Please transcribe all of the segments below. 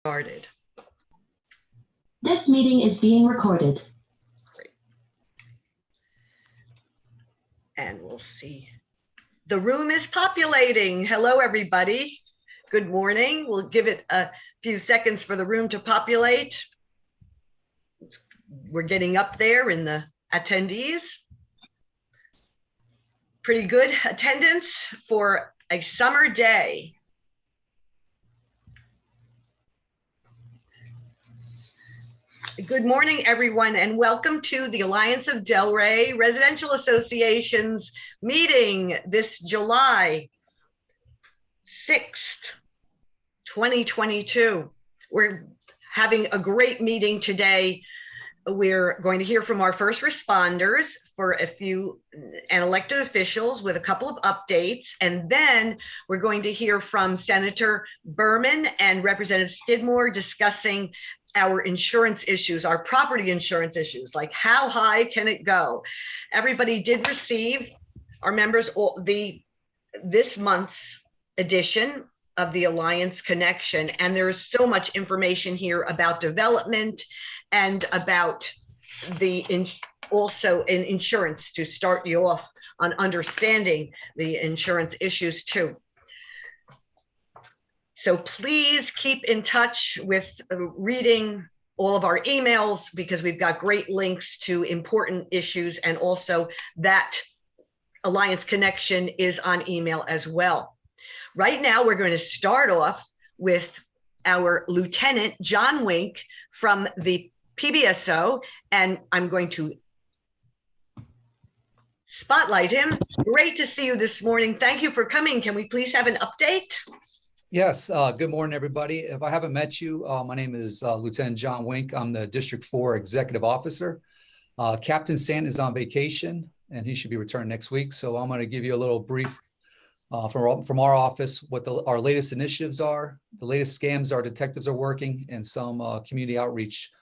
Started. This meeting is being recorded. Great. And we'll see. The room is populating. Hello, everybody. Good morning. We'll give it a few seconds for the room to populate. We're getting up there in the attendees. Pretty good attendance for a summer day. Good morning, everyone, and welcome to the Alliance of Delray Residential Association's meeting this July 6th, 2022. We're having a great meeting today. We're going to hear from our first responders for a few and elected officials with a couple of updates. And then we're going to hear from Senator Berman and Representative Skidmore discussing our insurance issues, our property insurance issues, like how high can it go? Everybody did receive, our members, this month's edition of the Alliance Connection. And there is so much information here about development and about also in insurance to start you off on understanding the insurance issues too. So please keep in touch with reading all of our emails because we've got great links to important issues, and also that Alliance Connection is on email as well. Right now, we're going to start off with our Lieutenant John Wink from the PBSO, and I'm going to spotlight him. Great to see you this morning. Thank you for coming. Can we please have an update? Yes, good morning, everybody. If I haven't met you, my name is Lieutenant John Wink. I'm the District 4 Executive Officer. Captain Sant is on vacation, and he should be returning next week. So I'm going to give you a little brief from our office, what our latest initiatives are, the latest scams our detectives are working, and some community outreach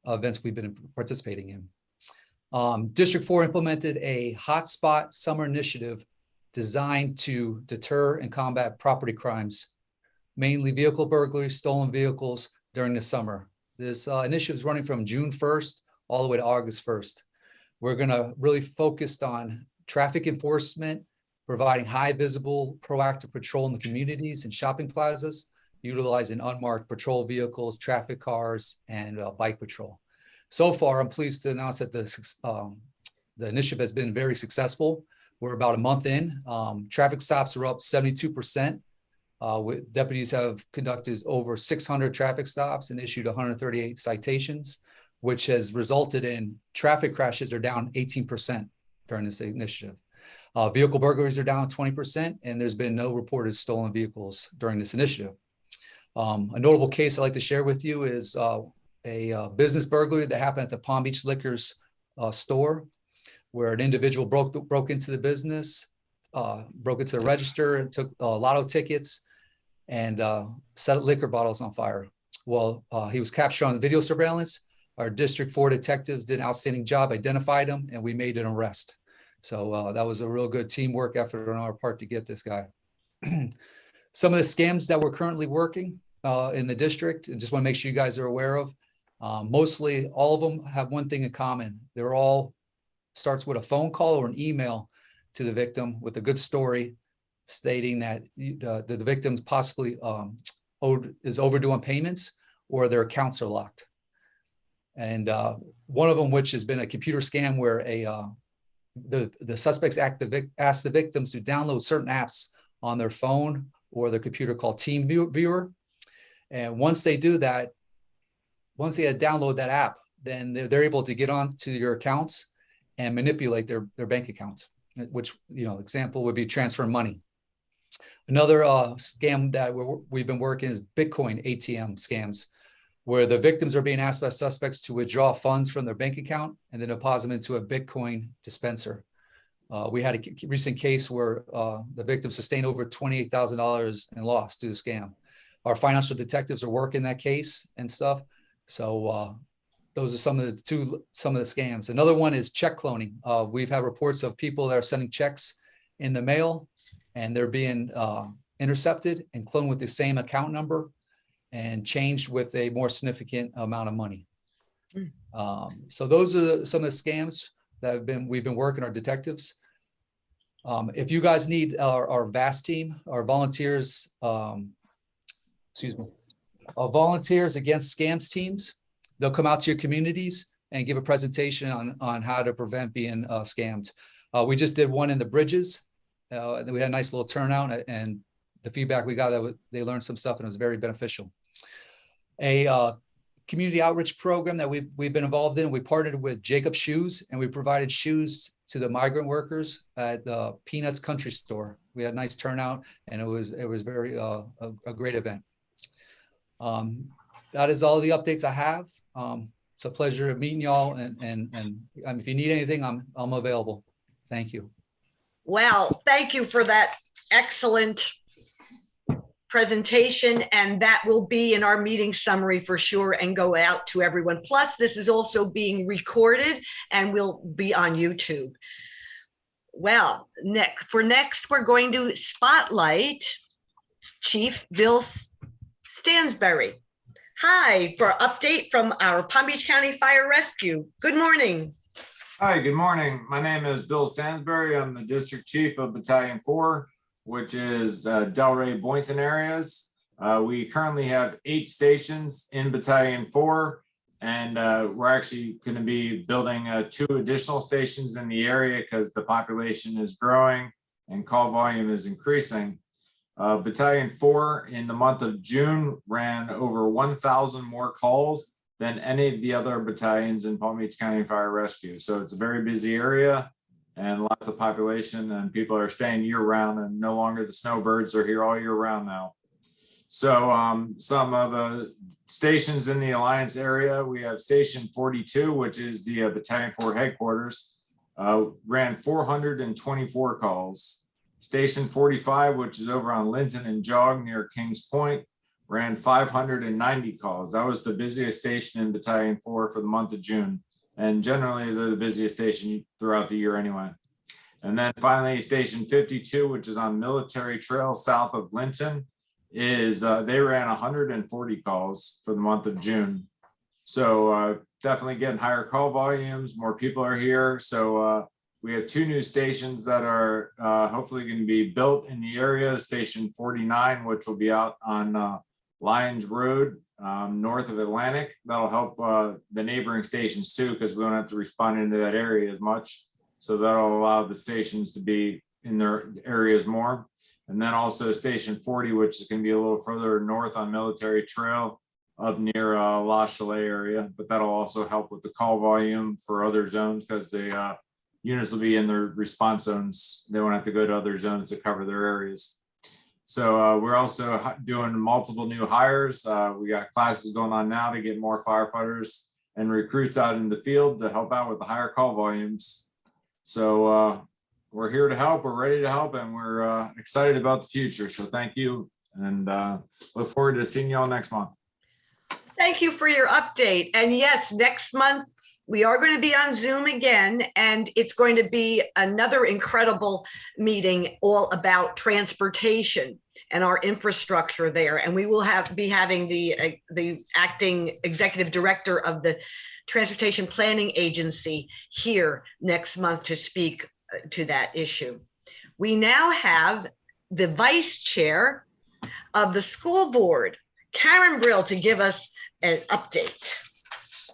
events we've been participating in. District 4 implemented a hotspot summer initiative designed to deter and combat property crimes, mainly vehicle burglaries, stolen vehicles during the summer. This initiative is running from June 1st all the way to August 1st. We're gonna really focus on traffic enforcement, providing high visible proactive patrol in the communities and shopping plazas, utilizing unmarked patrol vehicles, traffic cars, and bike patrol. So far, I'm pleased to announce that the initiative has been very successful. We're about a month in. Traffic stops are up 72%. Deputies have conducted over 600 traffic stops and issued 138 citations, which has resulted in traffic crashes are down 18% during this initiative. Vehicle burglaries are down 20%, and there's been no reported stolen vehicles during this initiative. A notable case I'd like to share with you is a business burglary that happened at the Palm Beach Liquors store, where an individual broke into the business, broke into the register and took lotto tickets and set liquor bottles on fire. Well, he was captured on video surveillance. Our District 4 detectives did an outstanding job, identified him, and we made an arrest. So that was a real good teamwork effort on our part to get this guy. Some of the scams that we're currently working in the district, and just want to make sure you guys are aware of, mostly all of them have one thing in common. They're all starts with a phone call or an email to the victim with a good story stating that the victim possibly is overdue on payments or their accounts are locked. And one of them, which has been a computer scam where the suspects ask the victims to download certain apps on their phone or their computer called Team Viewer. And once they do that, once they download that app, then they're able to get onto your accounts and manipulate their bank accounts, which, example would be transfer money. Another scam that we've been working is Bitcoin ATM scams, where the victims are being asked by suspects to withdraw funds from their bank account and then deposit them into a Bitcoin dispenser. We had a recent case where the victim sustained over $28,000 in loss due to the scam. Our financial detectives are working that case and stuff. So those are some of the scams. Another one is check cloning. We've had reports of people that are sending checks in the mail and they're being intercepted and cloned with the same account number. and changed with a more significant amount of money. So those are some of the scams that we've been working, our detectives. If you guys need our VAST team, our volunteers, volunteers against scams teams, they'll come out to your communities and give a presentation on how to prevent being scammed. We just did one in the bridges. We had a nice little turnout, and the feedback we got, that they learned some stuff, and it was very beneficial. A community outreach program that we've been involved in. We partnered with Jacob Shoes, and we provided shoes to the migrant workers at the Peanuts Country Store. We had a nice turnout, and it was very a great event. That is all the updates I have. It's a pleasure meeting y'all, and if you need anything, I'm available. Thank you. Well, thank you for that excellent presentation, and that will be in our meeting summary for sure and go out to everyone. Plus, this is also being recorded and will be on YouTube. Well, next, we're going to spotlight Chief Bill Stansberry. Hi, for an update from our Palm Beach County Fire Rescue. Good morning. Hi, good morning. My name is Bill Stansberry. I'm the District Chief of Battalion 4, which is Delray Boynton areas. We currently have 8 stations in Battalion 4, and we're actually going to be building 2 additional stations in the area because the population is growing and call volume is increasing. Battalion 4 in the month of June ran over 1,000 more calls than any of the other battalions in Palm Beach County Fire Rescue. So it's a very busy area and lots of population, and people are staying year round, and no longer the snowbirds are here all year round now. So some of the stations in the Alliance area, we have Station 42, which is the Battalion 4 headquarters, ran 424 calls. Station 45, which is over on Linton and Jog near Kings Point, ran 590 calls. That was the busiest station in Battalion 4 for the month of June. And generally they're the busiest station throughout the year anyway. And then finally, Station 52, which is on Military Trail south of Linton, is they ran 140 calls for the month of June. So definitely getting higher call volumes, more people are here. So we have 2 new stations that are hopefully going to be built in the area. Station 49, which will be out on Lyons Road, north of Atlantic. That'll help the neighboring stations too, because we don't have to respond into that area as much. So that'll allow the stations to be in their areas more. And then also Station 40, which is going to be a little further north on Military Trail up near La Chalet area. But that'll also help with the call volume for other zones, because the units will be in their response zones. They won't have to go to other zones to cover their areas. So we're also doing multiple new hires. We got classes going on now to get more firefighters and recruits out in the field to help out with the higher call volumes. So we're here to help, we're ready to help, and we're excited about the future. So thank you, and look forward to seeing you all next month. Thank you for your update. And yes, next month, we are going to be on Zoom again, and it's going to be another incredible meeting all about transportation and our infrastructure there. And we will be having the acting executive director of the Transportation Planning Agency here next month to speak to that issue. We now have the vice chair of the school board, Karen Brill, to give us an update.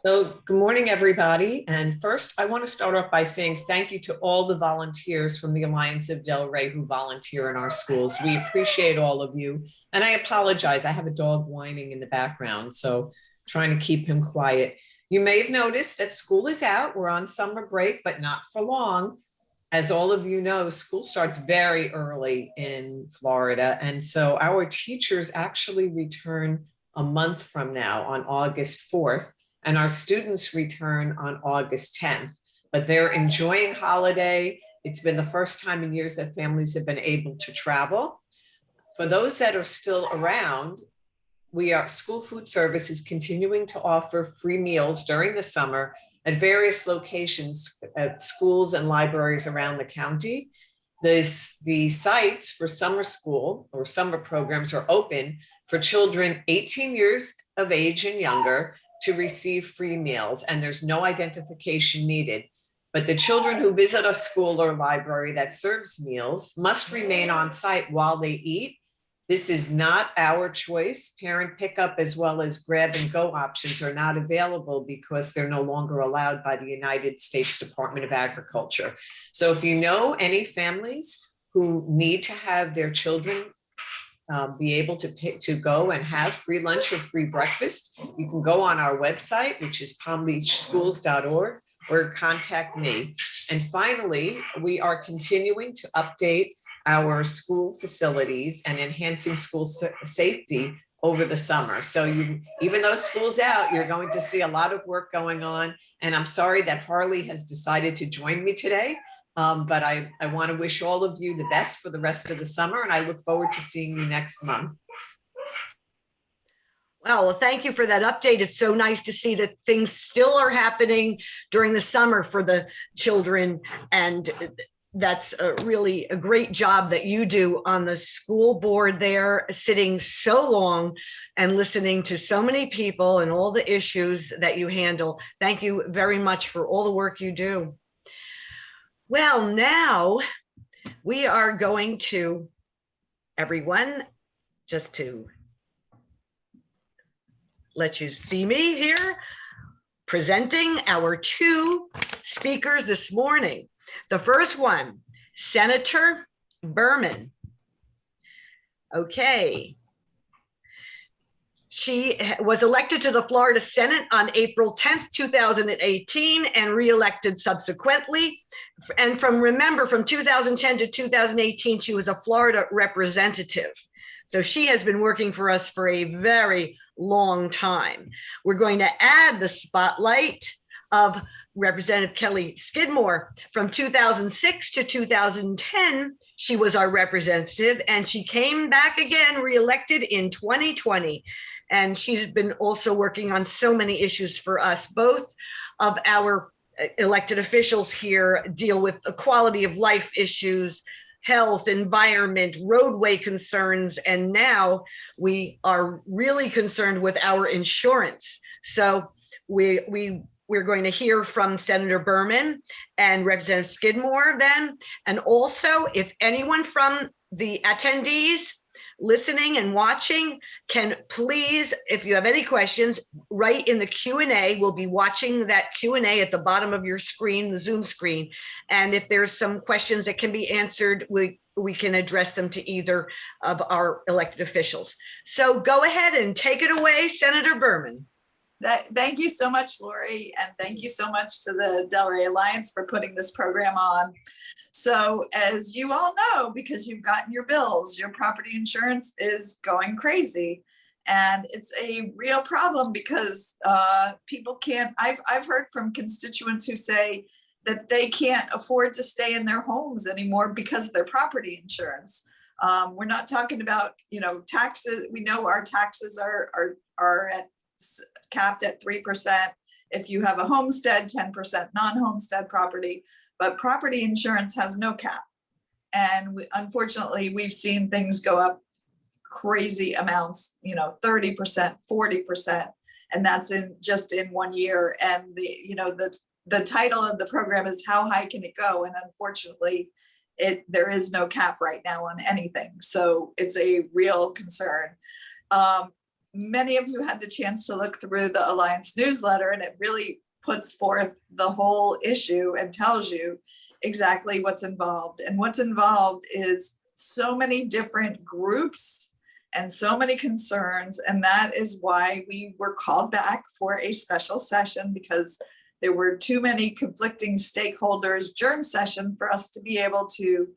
So good morning, everybody. And first, I want to start off by saying thank you to all the volunteers from the Alliance of Delray who volunteer in our schools. We appreciate all of you. And I apologize, I have a dog whining in the background, so trying to keep him quiet. You may have noticed that school is out. We're on summer break, but not for long. As all of you know, school starts very early in Florida. And so our teachers actually return a month from now on August 4th. And our students return on August 10th, but they're enjoying holiday. It's been the first time in years that families have been able to travel. For those that are still around, School Food Service is continuing to offer free meals during the summer at various locations at schools and libraries around the county. The sites for summer school or summer programs are open for children 18 years of age and younger to receive free meals, and there's no identification needed. But the children who visit a school or library that serves meals must remain on site while they eat. This is not our choice. Parent pickup as well as grab and go options are not available because they're no longer allowed by the United States Department of Agriculture. So if you know any families who need to have their children be able to go and have free lunch or free breakfast, you can go on our website, which is palmbeachschools.org, or contact me. And finally, we are continuing to update our school facilities and enhancing school safety over the summer. So even though school's out, you're going to see a lot of work going on. And I'm sorry that Harley has decided to join me today. But I want to wish all of you the best for the rest of the summer, and I look forward to seeing you next month. Well, thank you for that update. It's so nice to see that things still are happening during the summer for the children, and that's really a great job that you do on the school board there, sitting so long and listening to so many people and all the issues that you handle. Thank you very much for all the work you do. Well, now we are going to, everyone, just to let you see me here, presenting our two speakers this morning. The first one, Senator Berman. Okay. She was elected to the Florida Senate on April 10th, 2018, and re-elected subsequently. And from 2010 to 2018, she was a Florida representative. So she has been working for us for a very long time. We're going to add the spotlight of Representative Kelly Skidmore. From 2006 to 2010, she was our representative, and she came back again, re-elected in 2020. And she's been also working on so many issues for us. Both of our elected officials here deal with the quality of life issues, health, environment, roadway concerns, and now we are really concerned with our insurance. So we're going to hear from Senator Berman and Representative Skidmore then. And also, if anyone from the attendees listening and watching can please, if you have any questions, write in the Q&A. We'll be watching that Q&A at the bottom of your screen, the Zoom screen. And if there's some questions that can be answered, we can address them to either of our elected officials. So go ahead and take it away, Senator Berman. Thank you so much, Lori, and thank you so much to the Delray Alliance for putting this program on. So as you all know, because you've gotten your bills, your property insurance is going crazy. And it's a real problem because people can't, I've heard from constituents who say that they can't afford to stay in their homes anymore because of their property insurance. We're not talking about, taxes. We know our taxes are capped at 3%. If you have a homestead, 10% non-homestead property, but property insurance has no cap. And unfortunately, we've seen things go up crazy amounts, 30%, 40%, and that's just in 1 year. And the title of the program is How High Can It Go? And unfortunately, there is no cap right now on anything. So it's a real concern. Many of you had the chance to look through the Alliance newsletter, and it really puts forth the whole issue and tells you exactly what's involved. And what's involved is so many different groups and so many concerns. And that is why we were called back for a special session, because there were too many conflicting stakeholders during session for us to be able to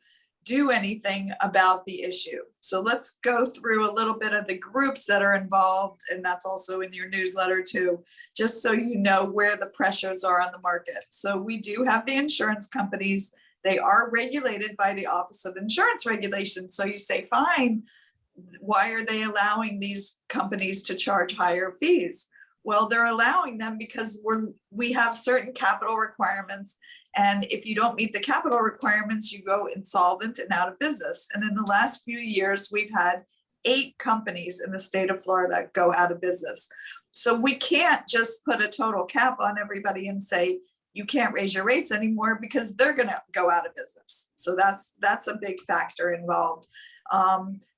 do anything about the issue. So let's go through a little bit of the groups that are involved, and that's also in your newsletter too, just so you know where the pressures are on the market. So we do have the insurance companies. They are regulated by the Office of Insurance Regulation. So you say, fine, why are they allowing these companies to charge higher fees? Well, they're allowing them because we have certain capital requirements. And if you don't meet the capital requirements, you go insolvent and out of business. And in the last few years, we've had 8 companies in the state of Florida go out of business. So we can't just put a total cap on everybody and say, you can't raise your rates anymore, because they're going to go out of business. So that's a big factor involved.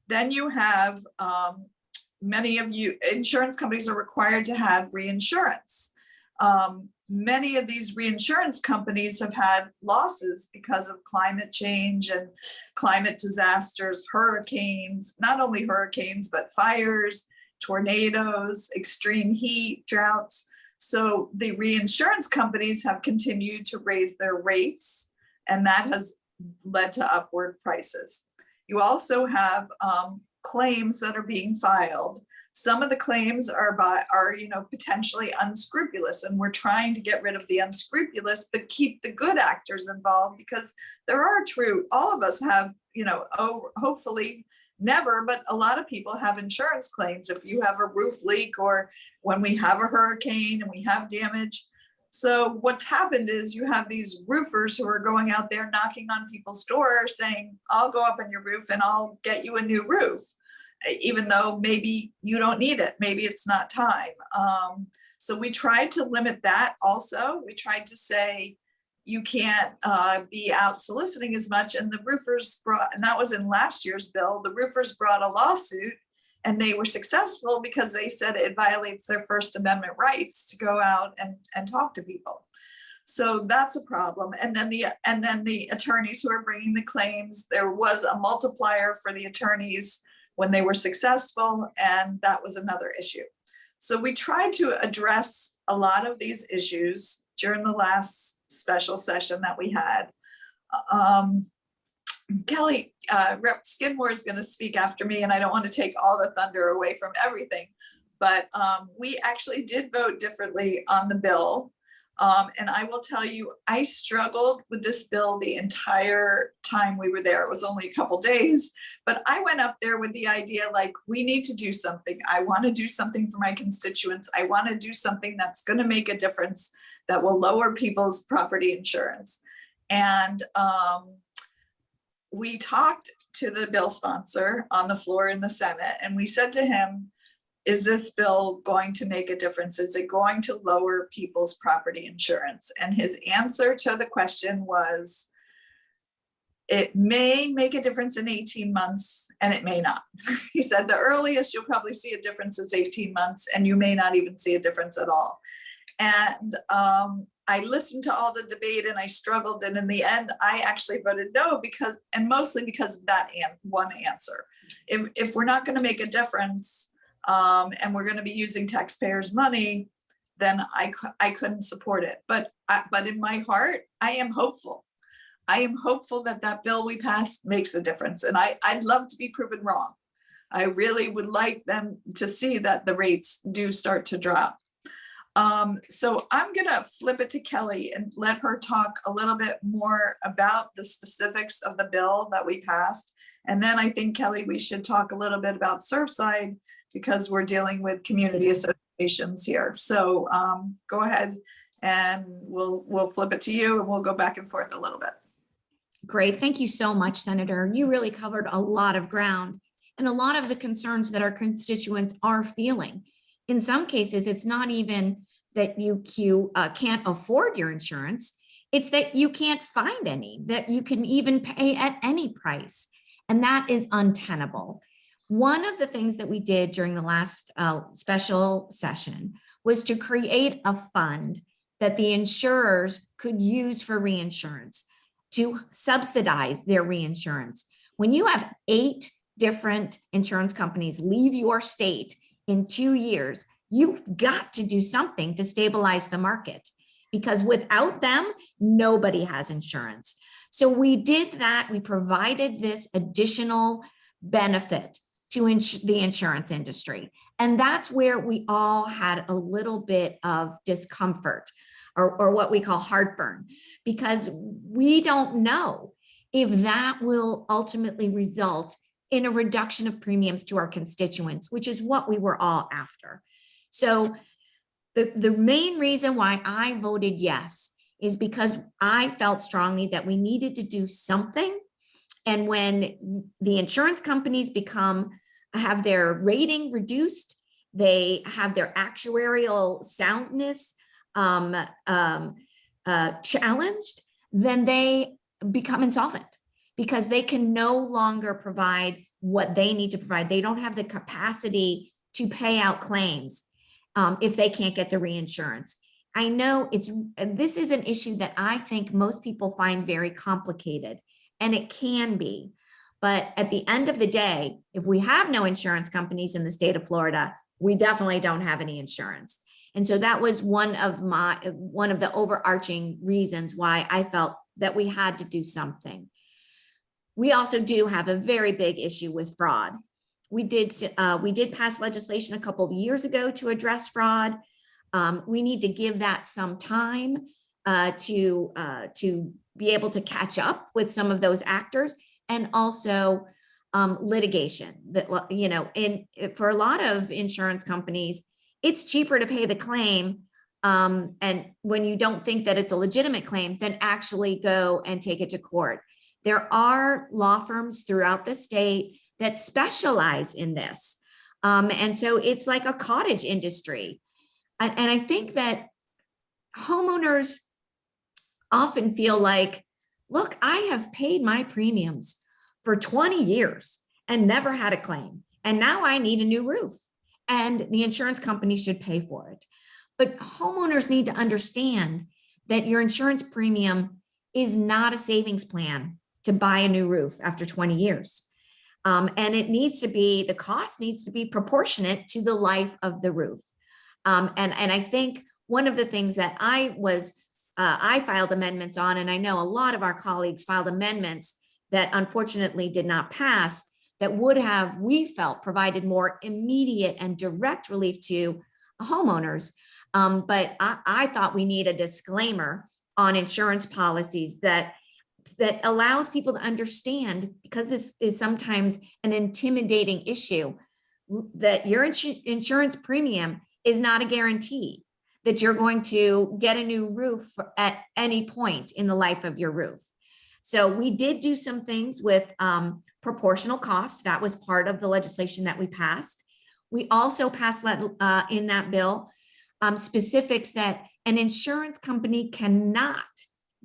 Then you have many of you, insurance companies are required to have reinsurance. Many of these reinsurance companies have had losses because of climate change and climate disasters, hurricanes, not only hurricanes, but fires, tornadoes, extreme heat, droughts. So the reinsurance companies have continued to raise their rates, and that has led to upward prices. You also have claims that are being filed. Some of the claims are potentially unscrupulous, and we're trying to get rid of the unscrupulous, but keep the good actors involved, because there are all of us have, hopefully never, but a lot of people have insurance claims if you have a roof leak or when we have a hurricane and we have damage. So what's happened is you have these roofers who are going out there knocking on people's doors saying, I'll go up on your roof and I'll get you a new roof, even though maybe you don't need it. Maybe it's not time. So we tried to limit that also. We tried to say, you can't be out soliciting as much. And the roofers and that was in last year's bill, the roofers brought a lawsuit, and they were successful because they said it violates their First Amendment rights to go out and talk to people. So that's a problem. And then the attorneys who are bringing the claims, there was a multiplier for the attorneys when they were successful, and that was another issue. So we tried to address a lot of these issues during the last special session that we had. Kelly, Rep. Skidmore is going to speak after me, and I don't want to take all the thunder away from everything, but we actually did vote differently on the bill. And I will tell you, I struggled with this bill the entire time we were there. It was only a couple days, but I went up there with the idea, like, we need to do something. I want to do something for my constituents. I want to do something that's going to make a difference, that will lower people's property insurance. And we talked to the bill sponsor on the floor in the Senate, and we said to him, is this bill going to make a difference? Is it going to lower people's property insurance? And his answer to the question was, it may make a difference in 18 months and it may not. He said the earliest you'll probably see a difference is 18 months, and you may not even see a difference at all. And I listened to all the debate and I struggled. And in the end, I actually voted no, mostly because of that one answer. If we're not going to make a difference, and we're going to be using taxpayers' money, then I couldn't support it. But in my heart, I am hopeful. I am hopeful that that bill we passed makes a difference. And I'd love to be proven wrong. I really would like them to see that the rates do start to drop. So I'm going to flip it to Kelly and let her talk a little bit more about the specifics of the bill that we passed. And then I think, Kelly, we should talk a little bit about Surfside, because we're dealing with community associations here. So go ahead and we'll flip it to you, and we'll go back and forth a little bit. Great. Thank you so much, Senator. You really covered a lot of ground and a lot of the concerns that our constituents are feeling. In some cases, it's not even that you can't afford your insurance. It's that you can't find any that you can even pay at any price. And that is untenable. One of the things that we did during the last special session was to create a fund that the insurers could use for reinsurance to subsidize their reinsurance. When you have 8 different insurance companies leave your state in 2 years, you've got to do something to stabilize the market, because without them, nobody has insurance. So we did that. We provided this additional benefit to the insurance industry. And that's where we all had a little bit of discomfort, or what we call heartburn, because we don't know if that will ultimately result in a reduction of premiums to our constituents, which is what we were all after. So the main reason why I voted yes is because I felt strongly that we needed to do something. And when the insurance companies become have their rating reduced, they have their actuarial soundness challenged, then they become insolvent because they can no longer provide what they need to provide. They don't have the capacity to pay out claims if they can't get the reinsurance. I know this is an issue that I think most people find very complicated, and it can be. But at the end of the day, if we have no insurance companies in the state of Florida, we definitely don't have any insurance. And so that was one of the overarching reasons why I felt that we had to do something. We also do have a very big issue with fraud. We did pass legislation a couple of years ago to address fraud. We need to give that some time to be able to catch up with some of those actors, and also litigation. That, you know, for a lot of insurance companies, it's cheaper to pay the claim, and when you don't think that it's a legitimate claim, then actually go and take it to court. There are law firms throughout the state that specialize in this, and so it's like a cottage industry. And I think that homeowners often feel like, look, I have paid my premiums for 20 years and never had a claim, and now I need a new roof, and the insurance company should pay for it. But homeowners need to understand that your insurance premium is not a savings plan to buy a new roof after 20 years. And the cost needs to be proportionate to the life of the roof. And I think one of the things that I filed amendments on, and I know a lot of our colleagues filed amendments that unfortunately did not pass, that would have, we felt, provided more immediate and direct relief to homeowners. But I thought we need a disclaimer on insurance policies that allows people to understand, because this is sometimes an intimidating issue, that your insurance premium is not a guarantee that you're going to get a new roof at any point in the life of your roof. So we did do some things with proportional cost. That was part of the legislation that we passed. We also passed in that bill specifics that an insurance company cannot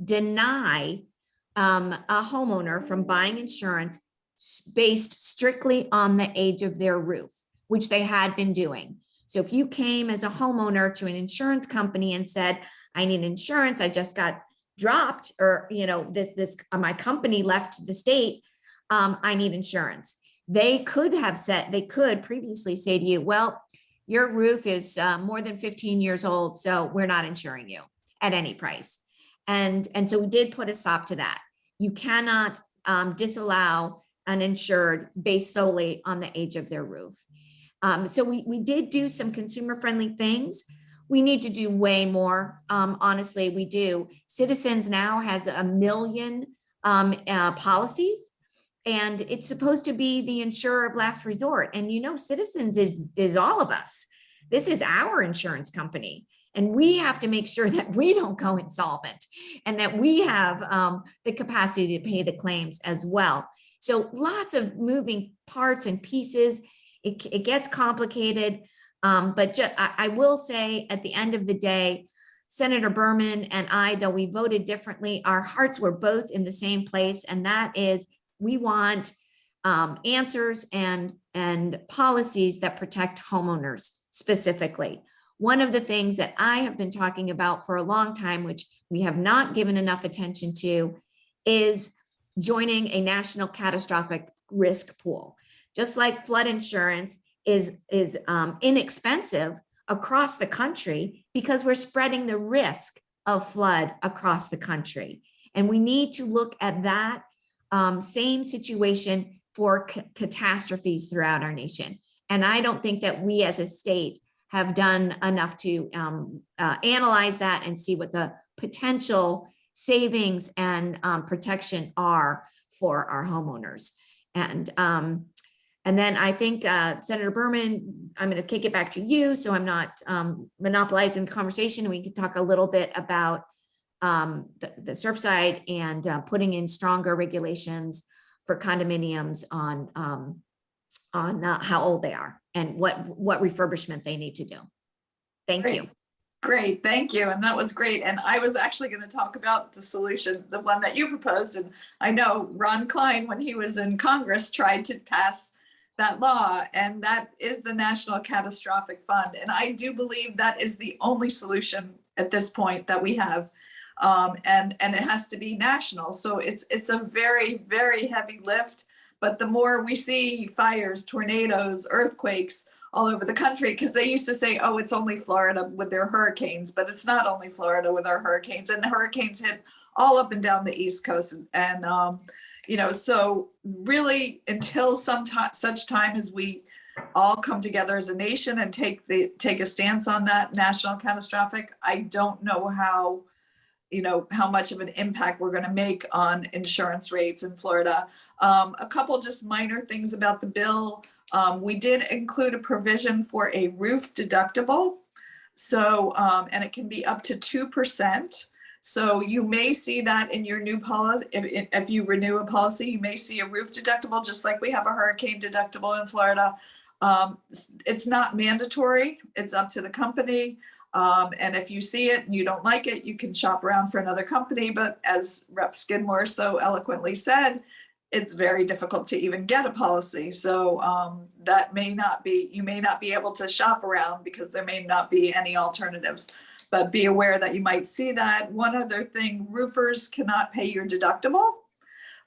deny a homeowner from buying insurance based strictly on the age of their roof, which they had been doing. So if you came as a homeowner to an insurance company and said, I need insurance, I just got dropped, or, you know, my company left the state, I need insurance. They could previously say to you, well, your roof is more than 15 years old, so we're not insuring you at any price. And so we did put a stop to that. You cannot disallow an insured based solely on the age of their roof. So we did do some consumer-friendly things. We need to do way more. Honestly, we do. Citizens now has 1 million policies, and it's supposed to be the insurer of last resort. And you know, Citizens is all of us. This is our insurance company, and we have to make sure that we don't go insolvent and that we have the capacity to pay the claims as well. So lots of moving parts and pieces. It gets complicated, but I will say, at the end of the day, Senator Berman and I, though we voted differently, our hearts were both in the same place, and that is, we want answers and policies that protect homeowners specifically. One of the things that I have been talking about for a long time, which we have not given enough attention to, is joining a national catastrophic risk pool. Just like flood insurance is inexpensive across the country, because we're spreading the risk of flood across the country. And we need to look at that same situation for catastrophes throughout our nation. And I don't think that we as a state have done enough to analyze that and see what the potential savings and protection are for our homeowners. And then I think, Senator Berman, I'm going to kick it back to you, so I'm not monopolizing the conversation. We can talk a little bit about the Surfside and putting in stronger regulations for condominiums on on how old they are and what refurbishment they need to do. Thank Great. you. Great, thank you. And that was great. And I was actually going to talk about the solution, the one that you proposed. And I know Ron Klein, when he was in Congress, tried to pass that law, and that is the National Catastrophic Fund. And I do believe that is the only solution at this point that we have. And it has to be national. So it's a very, very heavy lift. But the more we see fires, tornadoes, earthquakes all over the country, because they used to say, oh, it's only Florida with their hurricanes, but it's not only Florida with our hurricanes, and the hurricanes hit all up and down the East Coast. And you know, so really until such time as we all come together as a nation and take a stance on that national catastrophic, I don't know how, you know, how much of an impact we're going to make on insurance rates in Florida. A couple just minor things about the bill. We did include a provision for a roof deductible. So, and it can be up to 2%. So you may see that in your new policy. If you renew a policy, you may see a roof deductible, just like we have a hurricane deductible in Florida. It's not mandatory. It's up to the company. And if you see it and you don't like it, you can shop around for another company. But as Rep. Skidmore so eloquently said, it's very difficult to even get a policy. So that may not be, you may not be able to shop around because there may not be any alternatives, but be aware that you might see that. One other thing, roofers cannot pay your deductible.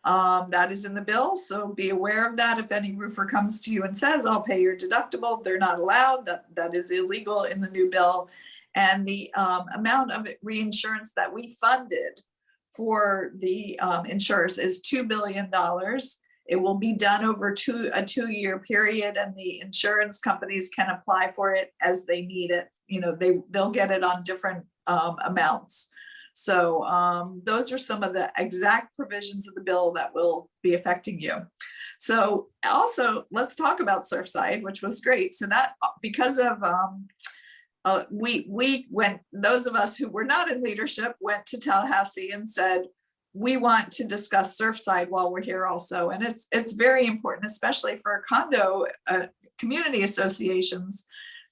That is in the bill. So be aware of that. If any roofer comes to you and says, I'll pay your deductible, they're not allowed. That is illegal in the new bill. And the amount of reinsurance that we funded for the insurers is $2 billion. It will be done over a 2-year period, and the insurance companies can apply for it as they need it. You know, they'll get it on different amounts. So those are some of the exact provisions of the bill that will be affecting you. So also, let's talk about Surfside, which was great. So that because of we went, those of us who were not in leadership went to Tallahassee and said, we want to discuss Surfside while we're here also. And it's very important, especially for condo community associations,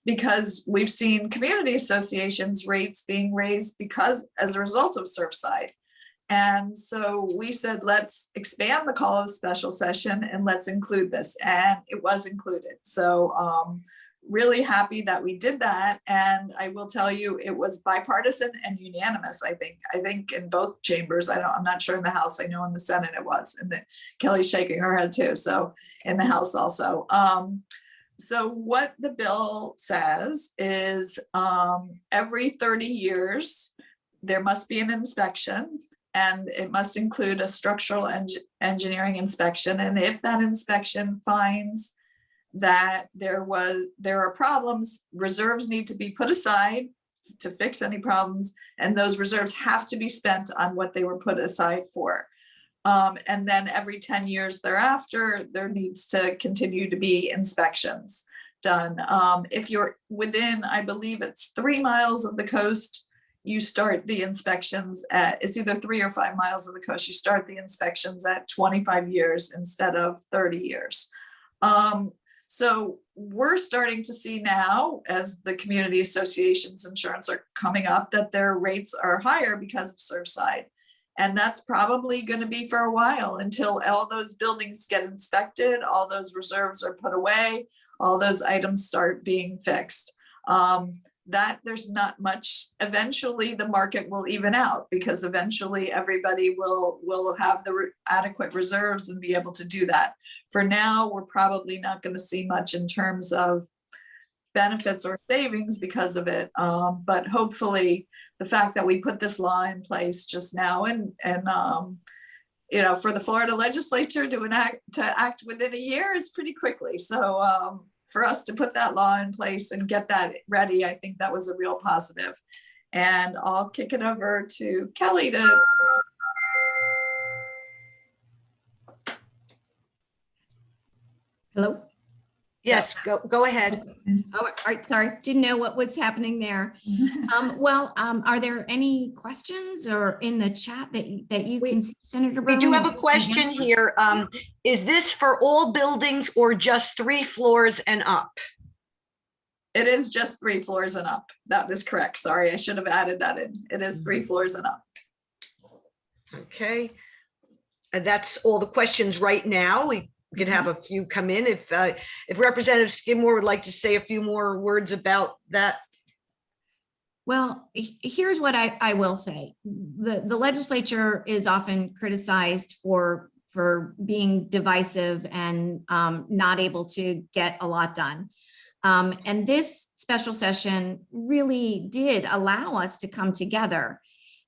because we've seen community associations rates being raised because as a result of Surfside. And so we said, let's expand the call of special session and let's include this. And it was included. So really happy that we did that. And I will tell you, it was bipartisan and unanimous, I think in both chambers. I'm not sure in the House. I know in the Senate it was, and Kelly's shaking her head too. So in the House also. So what the bill says is every 30 years, there must be an inspection, and it must include a structural engineering inspection. And if that inspection finds that there are problems, reserves need to be put aside to fix any problems, and those reserves have to be spent on what they were put aside for. And then every 10 years thereafter, there needs to continue to be inspections done. If you're within, I believe it's 3 miles of the coast, you start the inspections at, it's either 3 or 5 miles of the coast, you start the inspections at 25 years instead of 30 years. So we're starting to see now, as the community associations insurance are coming up, that their rates are higher because of Surfside. And that's probably going to be for a while until all those buildings get inspected, all those reserves are put away, all those items start being fixed. That there's not much, eventually the market will even out, because eventually everybody will have the adequate reserves and be able to do that. For now, we're probably not going to see much in terms of benefits or savings because of it. But hopefully the fact that we put this law in place just now and you know, for the Florida legislature to act within a year is pretty quickly. So for us to put that law in place and get that ready, I think that was a real positive. And I'll kick it over to Kelly to. Hello? Yes, go ahead. Oh, all right, sorry, didn't know what was happening there. Are there any questions or in the chat that you can see, Senator We Berman? do have a question here. Is this for all buildings or just 3 floors and up? It is just 3 floors and up. That is correct. Sorry, I should have added that in. It is 3 floors and up. Okay. And that's all the questions right now. We could have a few come in. If Representative Skidmore would like to say a few more words about that. Well, here's what I will say. The legislature is often criticized for being divisive and not able to get a lot done. And this special session really did allow us to come together.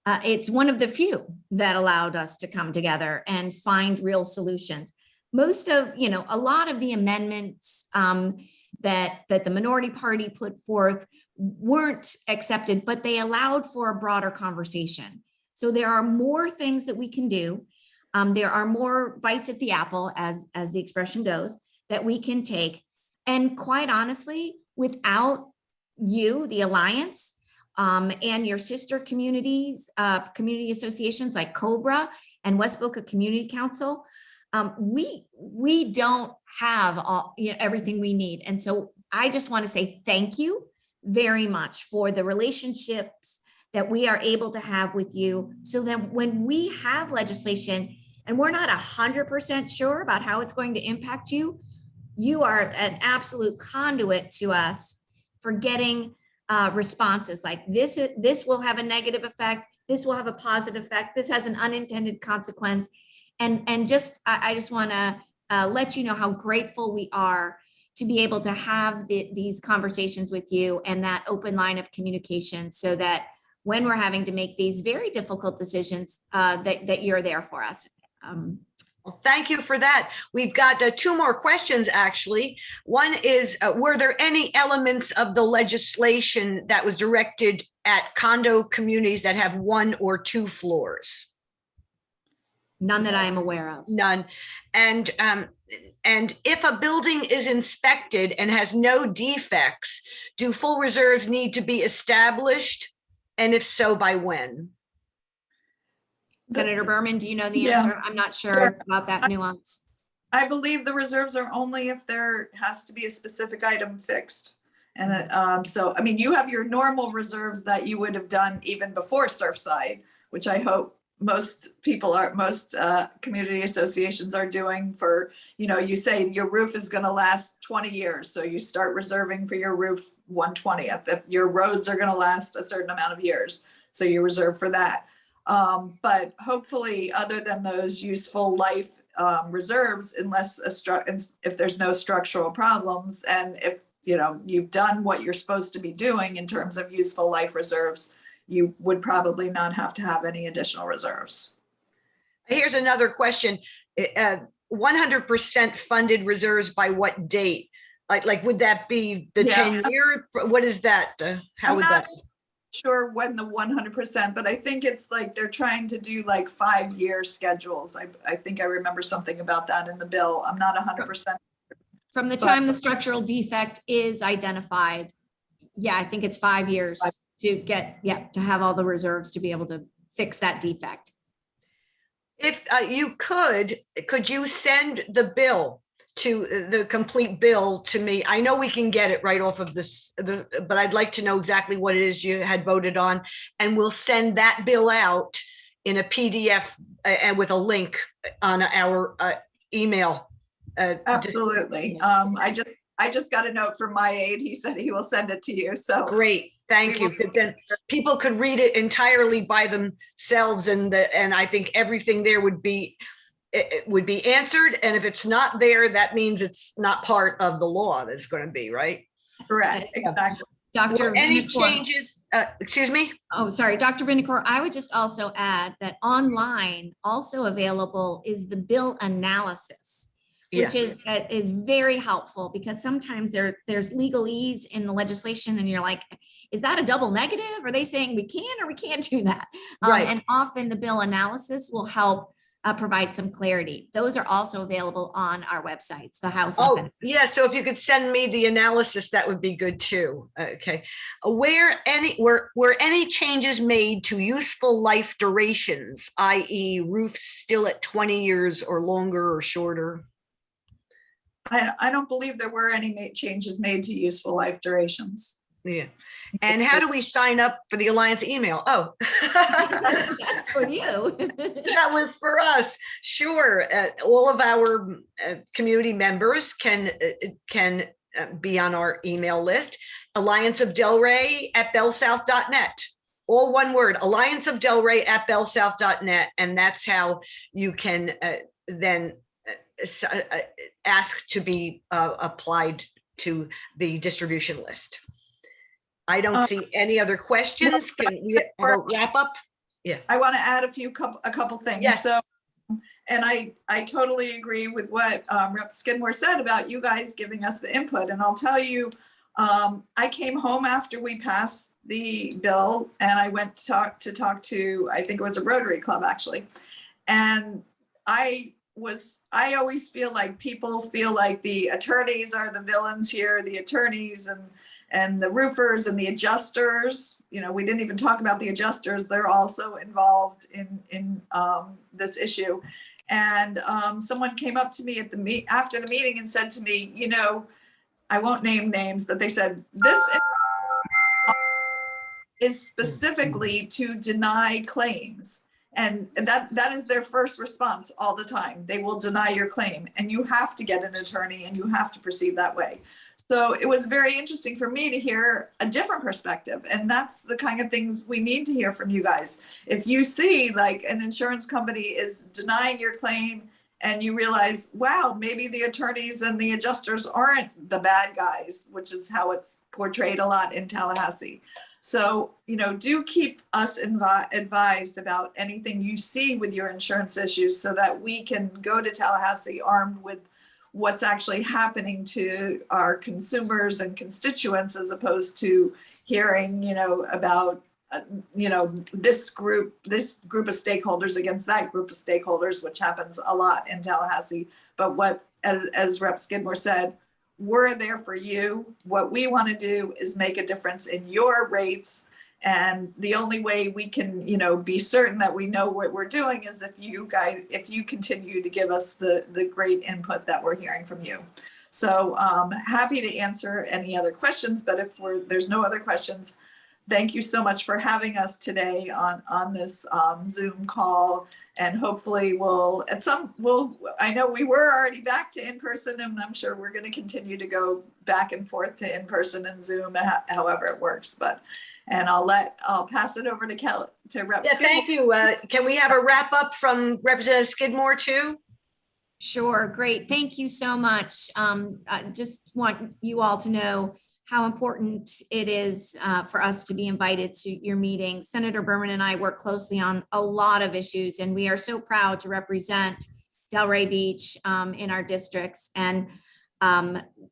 It's one of the few that allowed us to come together and find real solutions. A lot of the amendments that the minority party put forth weren't accepted, but they allowed for a broader conversation. So there are more things that we can do. There are more bites at the apple, as the expression goes, that we can take. And quite honestly, without you, the Alliance, and your sister communities, community associations like COBRA and West Boca Community Council, we don't have everything we need. And so I just want to say thank you very much for the relationships that we are able to have with you, so that when we have legislation and we're not 100% sure about how it's going to impact you, you are an absolute conduit to us for getting responses like this. This will have a negative effect. This will have a positive effect. This has an unintended consequence. And I just want to let you know how grateful we are to be able to have these conversations with you and that open line of communication, so that when we're having to make these very difficult decisions, that you're there for us. Well, thank you for that. We've got 2 more questions, actually. One is, were there any elements of the legislation that was directed at condo communities that have 1 or 2 floors? None that I am aware of. None. And if a building is inspected and has no defects, do full reserves need to be established? And if so, by when? Senator Berman, do you know the Yeah. answer? I'm not sure about that nuance. I believe the reserves are only if there has to be a specific item fixed. And so, I mean, you have your normal reserves that you would have done even before Surfside, which I hope most community associations are doing for, you say your roof is going to last 20 years. So you start reserving for your roof 1/20th. If your roads are going to last a certain amount of years, so you reserve for that. But hopefully, other than those useful life reserves, if there's no structural problems, and if you've done what you're supposed to be doing in terms of useful life reserves, you would probably not have to have any additional reserves. Here's another question. 100% funded reserves by what date? Like would that be the 10-year? What is that? How would that? Sure when the 100%, but I think it's like they're trying to do like 5-year schedules. I think I remember something about that in the bill. I'm not 100%. From the time the structural defect is identified, I think it's 5 years to to have all the reserves to be able to fix that defect. If you could you send the bill to the complete bill to me? I know we can get it right off of this, but I'd like to know exactly what it is you had voted on, and we'll send that bill out in a PDF and with a link on our email. Absolutely. I just got a note from my aide. He said he will send it to you. So great. Thank you. Then people could read it entirely by themselves, and I think everything there would be answered. And if it's not there, that means it's not part of the law that's going to be, right? Correct. Exactly. Dr. Any changes? Excuse me? Oh, sorry, Dr. Vinicore, I would just also add that online also available is the bill analysis, which is very helpful, because sometimes there's legalese in the legislation and you're like, is that a double negative? Are they saying we can or we can't do that? Right. And often the bill analysis will help provide some clarity. Those are also available on our websites, the House. And Oh, Senate. yeah. So if you could send me the analysis, that would be good too. Okay. Were any changes made to useful life durations, i.e. roofs still at 20 years or longer or shorter? I don't believe there were any changes made to useful life durations. Yeah. And how do we sign up for the Alliance email? Oh, That's for you. that was for us. Sure. All of our community members can be on our email list. Alliance of Delray at bellsouth.net. All one word, Alliance of Delray at bellsouth.net. And that's how you can then ask to be applied to the distribution list. I don't see any other questions. Can we have a wrap up? Yeah. I want to add a couple things. Yes. So, and I totally agree with what Rep. Skidmore said about you guys giving us the input. And I'll tell you, I came home after we passed the bill and I went to talk to, I think it was a Rotary Club actually. And I always feel like people feel like the attorneys are the villains here, the attorneys and the roofers and the adjusters. You know, we didn't even talk about the adjusters. They're also involved in this issue. And someone came up to me at after the meeting and said to me, you know, I won't name names, but they said, this is specifically to deny claims. And that is their first response all the time. They will deny your claim and you have to get an attorney and you have to proceed that way. So it was very interesting for me to hear a different perspective. And that's the kind of things we need to hear from you guys. If you see like an insurance company is denying your claim and you realize, wow, maybe the attorneys and the adjusters aren't the bad guys, which is how it's portrayed a lot in Tallahassee. So, you know, do keep us advised about anything you see with your insurance issues so that we can go to Tallahassee armed with what's actually happening to our consumers and constituents, as opposed to hearing, you know, about, you know, this group of stakeholders against that group of stakeholders, which happens a lot in Tallahassee. But what, as Rep. Skidmore said, we're there for you. What we want to do is make a difference in your rates. And the only way we can, you know, be certain that we know what we're doing is if you continue to give us the great input that we're hearing from you. So happy to answer any other questions, but if there's no other questions, thank you so much for having us today on this Zoom call. And hopefully I know we were already back to in-person, and I'm sure we're going to continue to go back and forth to in-person and Zoom, however it works. And I'll pass it over to Rep. Yeah, Skidmore. thank you. Can we have a wrap up from Representative Skidmore too? Sure, great. Thank you so much. I just want you all to know how important it is for us to be invited to your meeting. Senator Berman and I work closely on a lot of issues, and we are so proud to represent Delray Beach in our districts. And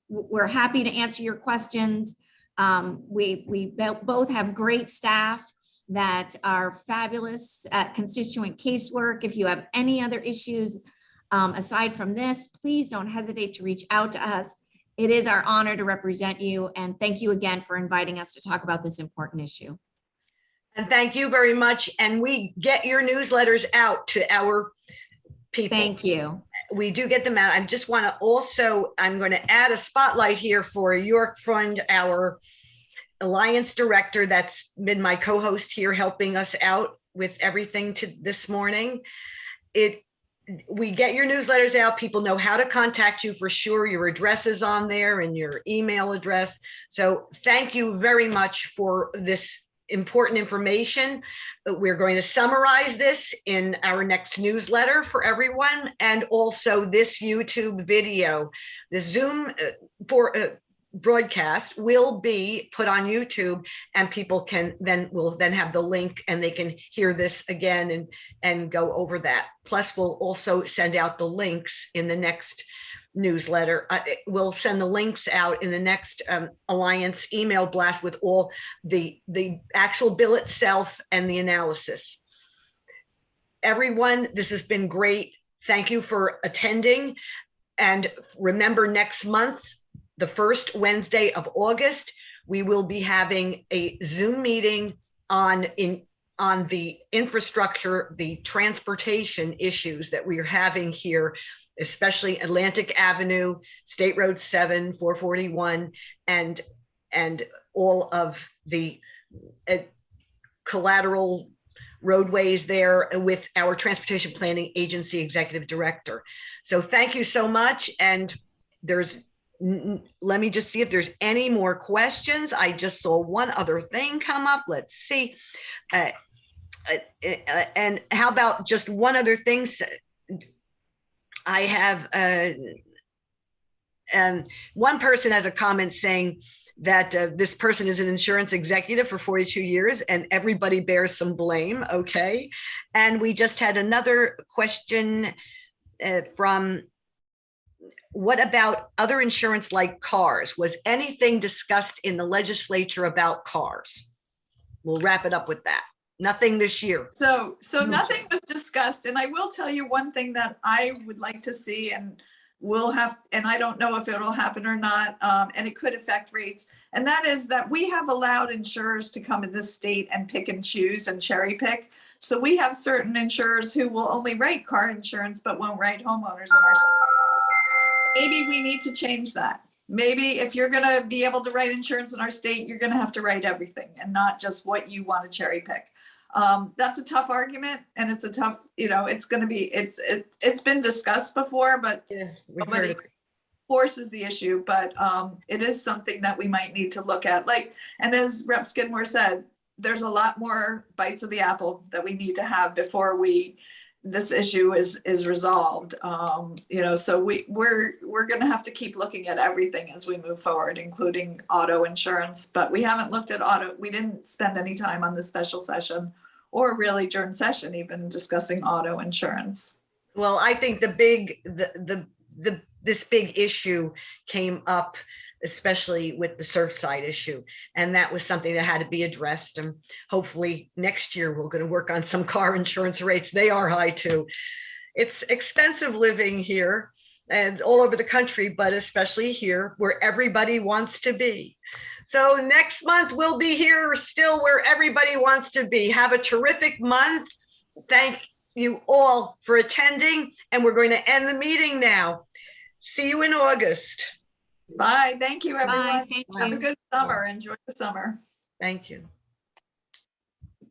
we're happy to answer your questions. We both have great staff that are fabulous at constituent casework. If you have any other issues aside from this, please don't hesitate to reach out to us. It is our honor to represent you, and thank you again for inviting us to talk about this important issue. And thank you very much. And we get your newsletters out to our people. Thank you. We do get them out. I just want to also, I'm going to add a spotlight here for York Fund, our Alliance Director that's been my co-host here helping us out with everything this morning. We get your newsletters out. People know how to contact you for sure. Your address is on there and your email address. So thank you very much for this important information. We're going to summarize this in our next newsletter for everyone. And also this YouTube video, the Zoom broadcast will be put on YouTube, and people will then have the link and they can hear this again and go over that. Plus we'll also send out the links in the next newsletter. We'll send the links out in the next Alliance email blast with all the actual bill itself and the analysis. everyone, this has been great. Thank you for attending. And remember, next month, the first Wednesday of August, we will be having a Zoom meeting on the infrastructure, the transportation issues that we are having here, especially Atlantic Avenue, State Road 7, 441, and all of the collateral roadways there with our Transportation Planning Agency Executive Director. So thank you so much. And let me just see if there's any more questions. I just saw one other thing come up. Let's see. And how about just one other thing? I have, and one person has a comment saying that this person is an insurance executive for 42 years and everybody bears some blame. Okay. And we just had another question from, what about other insurance like cars? Was anything discussed in the legislature about cars? We'll wrap it up with that. Nothing this year. So nothing was discussed. And I will tell you one thing that I would like to see, and we'll have, and I don't know if it'll happen or not, and it could affect rates. And that is that we have allowed insurers to come in this state and pick and choose and cherry pick. So we have certain insurers who will only write car insurance, but won't write homeowners in our state. Maybe we need to change that. Maybe if you're going to be able to write insurance in our state, you're going to have to write everything and not just what you want to cherry pick. That's a tough argument, and it's a tough, it's going to be, it's been discussed before, but Yeah, nobody forces the issue, but it is something that we might need to look at. And as Rep. Skidmore said, there's a lot more bites of the apple that we need to have before this issue is resolved. So we're going to have to keep looking at everything as we move forward, including auto insurance, but we haven't looked at auto. We didn't spend any time on the special session or really during session, even discussing auto insurance. Well, I think this big issue came up, especially with the Surfside issue. And that was something that had to be addressed. And hopefully next year, we're going to work on some car insurance rates. They are high too. It's expensive living here and all over the country, but especially here where everybody wants to be. So next month we'll be here still where everybody wants to be. Have a terrific month. Thank you all for attending. And we're going to end the meeting now. See you in August. Bye. Thank you, everyone. Bye. Thank Have a you. good summer. Enjoy the summer. Thank you.